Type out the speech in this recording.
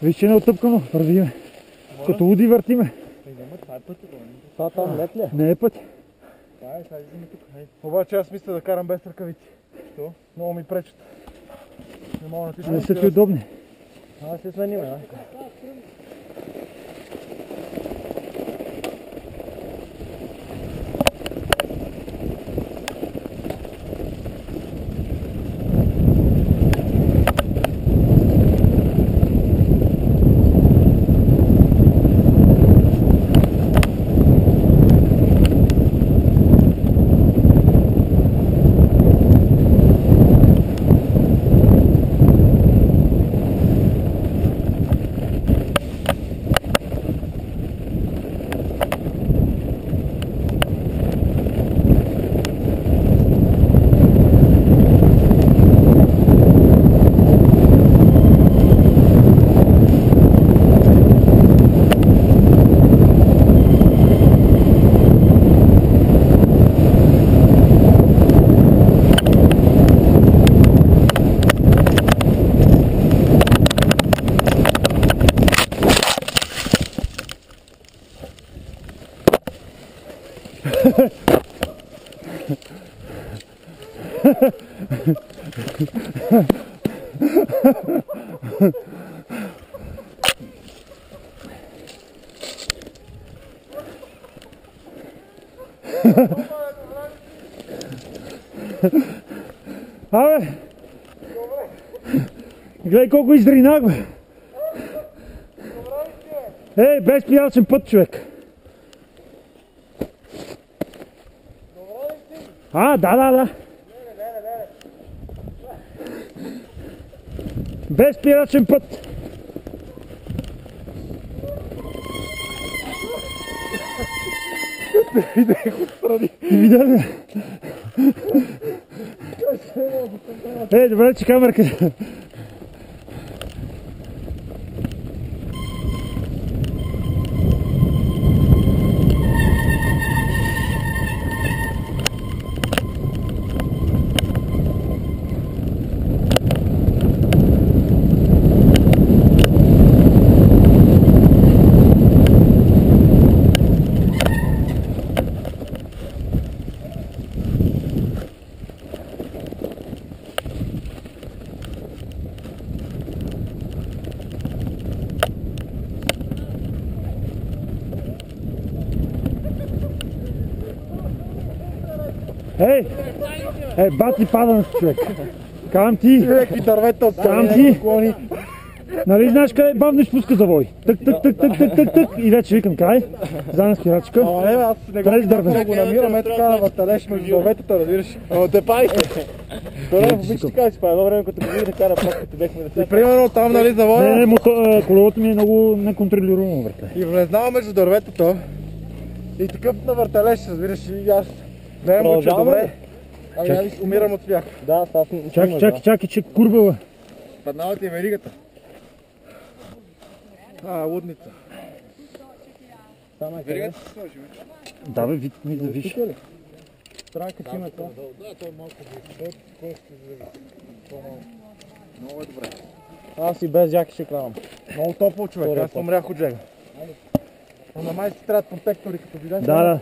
Виж, че не отъпкано, вървиме. Като луди въртиме. Това е пътя, това там лед ли? Не е път. Това е, сега излизаме тук. Обаче аз мисля да карам без ръкавици. Що? Много ми пречат. Не мога да ти Не са ти удобни. Аз се сменим, а? Абе! Гледай колко издринах, бе! Ей, без пиячен път, човек! А, да. Без пиячен път! Видя ли? Ей, добре, че камерка. Ей, бати падам, човек. Кам ти. Човек и дървета от Кам ти. Нали знаеш къде бавно спуска завой? Тък и вече викам край. Задна спирачка. Ама не, аз не го намирам, ето така на върталеж между дърветата, разбираш. Ама те паите! Добре, обичате как си па, едно време като го да кара пак, като бехме И примерно там, нали, завоя. Не, колелото ми е много неконтролируемо, брате. И влезнава между дърветата. И такъв на върталеж, разбираш, и аз. Не е муча, добре. Ами аз умирам от смях. Да, аз Чакай, че курбава. Паднава ти веригата. Лудница. Веригата се сложи, бе. Да, бе, виж. Трябва да качим това. Да, той е малко висок, кой ще по-малко. Много е добре. Аз и без жаки ще карам. Много топло, човек, аз умрях от жега. Ама май си трябват протектори, като видаш. Да.